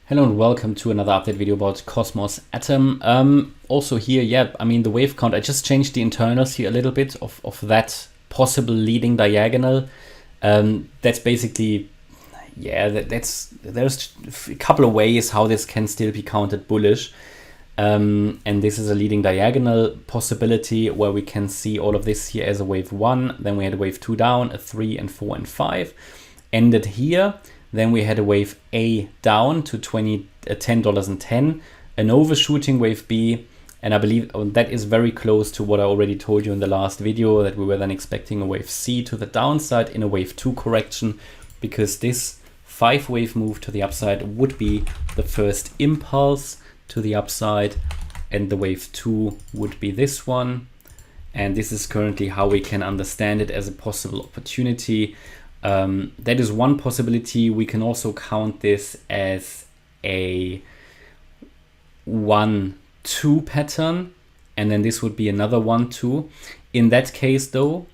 Hello and welcome to another update video about Cosmos Atom. Also here, the wave count, I just changed the internals here a little bit of that possible leading diagonal. That's basically, there's a couple of ways how this can still be counted bullish. And this is a leading diagonal possibility where we can see all of this here as a wave 1. Then we had a wave 2 down, a 3 and 4 and 5. Ended here. Then we had a wave A down to $10.10, an overshooting wave B, and I believe that is very close to what I already told you in the last video, that we were then expecting a wave C to the downside in a wave 2 correction, because this 5-wave move to the upside would be the first impulse to the upside, and the wave 2 would be this one. And this is currently how we can understand it as a possible opportunity. That is one possibility. We can also count this as a 1-2 pattern, and then this would be another 1-2. In that case though,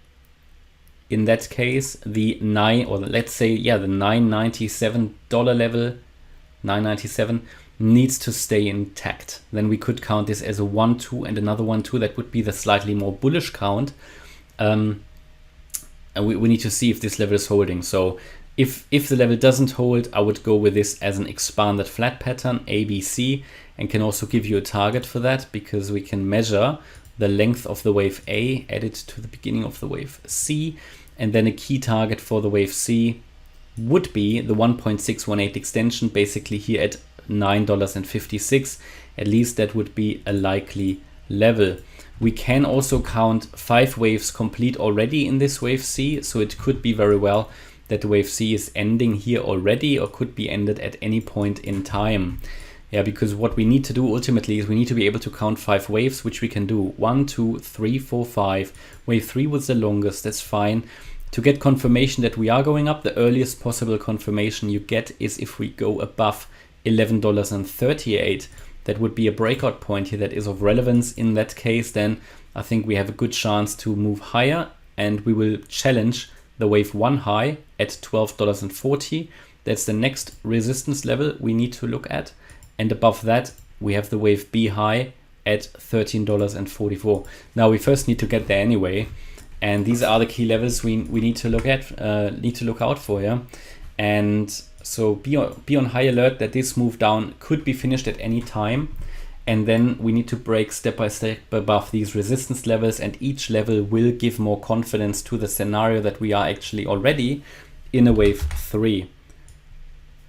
the $997 level, 997, needs to stay intact. Then we could count this as a 1-2 and another 1-2. That would be the slightly more bullish count. And we need to see if this level is holding. So if the level doesn't hold, I would go with this as an expanded flat pattern, ABC, and can also give you a target for that, because we can measure the length of the wave A, add it to the beginning of the wave C, and then a key target for the wave C would be the 1.618 extension, basically here at $9.56. At least that would be a likely level. We can also count 5 waves complete already in this wave C, so it could be very well that the wave C is ending here already, or could be ended at any point in time. Yeah, because what we need to do ultimately is we need to be able to count 5 waves, which we can do 1, 2, 3, 4, 5. Wave 3 was the longest, that's fine. To get confirmation that we are going up, the earliest possible confirmation you get is if we go above $11.38. That would be a breakout point here that is of relevance. In that case, then I think we have a good chance to move higher, and we will challenge the wave 1 high at $12.40. That's the next resistance level we need to look at. And above that, we have the wave B high at $13.44. Now we first need to get there anyway. And these are the key levels we need to look at, need to look out for, yeah. And so be on high alert that this move down could be finished at any time. And then we need to break step by step above these resistance levels, and each level will give more confidence to the scenario that we are actually already in a wave 3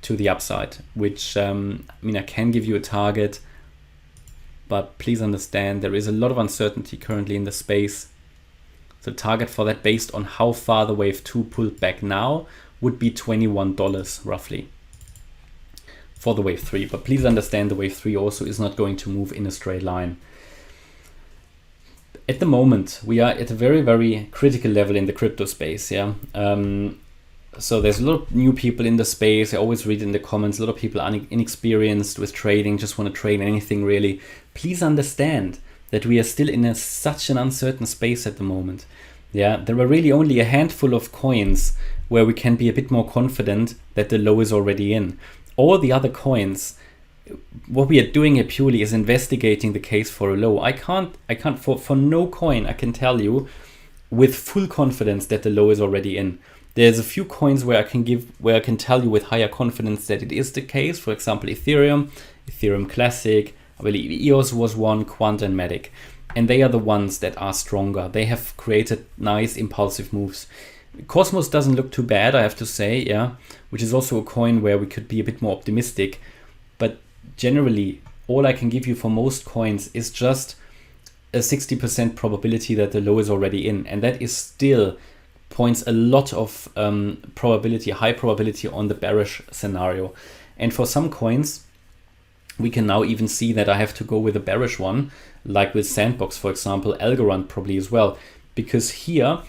to the upside, which I can give you a target, but please understand there is a lot of uncertainty currently in the space. The target for that, based on how far the wave 2 pulled back now, would be $21 roughly for the wave 3. But please understand the wave 3 also is not going to move in a straight line. At the moment, we are at a very, very critical level in the crypto space. Yeah. So there's a lot of new people in the space. I always read in the comments, a lot of people are inexperienced with trading, just want to trade anything really. Please understand that we are still in such an uncertain space at the moment. Yeah, there are really only a handful of coins where we can be a bit more confident that the low is already in. All the other coins, what we are doing here purely is investigating the case for a low. I can't for no coin I can tell you with full confidence that the low is already in. There's a few coins where I can tell you with higher confidence that it is the case. For example, Ethereum Classic, I believe EOS was one, Quant and Matic. And they are the ones that are stronger. They have created nice impulsive moves. Cosmos doesn't look too bad, I have to say, yeah, which is also a coin where we could be a bit more optimistic. But generally, all I can give you for most coins is just a 60% probability that the low is already in. And that is still points a lot of high probability on the bearish scenario. And for some coins, we can now even see that I have to go with a bearish one, like with Sandbox, for example, Algorand probably as well, because here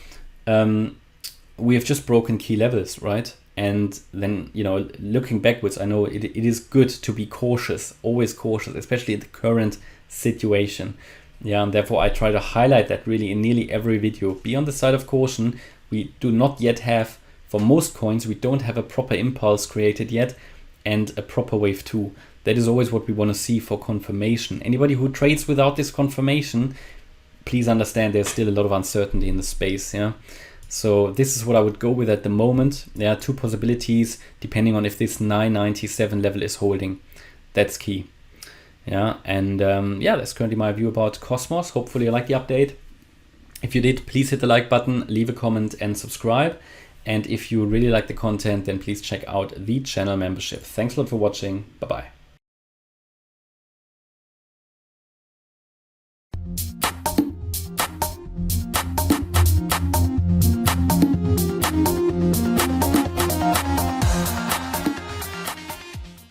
we have just broken key levels, right? And then, looking backwards, I know it is good to be cautious, always cautious, especially in the current situation. Yeah, and therefore I try to highlight that really in nearly every video. Be on the side of caution. We do not yet have, for most coins, we don't have a proper impulse created yet. and a proper wave 2. That is always what we want to see for confirmation. Anybody who trades without this confirmation, please understand there's still a lot of uncertainty in the space. Yeah. So this is what I would go with at the moment. There are two possibilities depending on if this 997 level is holding. That's key. Yeah, and yeah, that's currently my view about Cosmos. Hopefully you liked the update. If you did, please hit the like button, leave a comment and subscribe. And if you really like the content, then please check out the channel membership. Thanks a lot for watching. Bye-bye.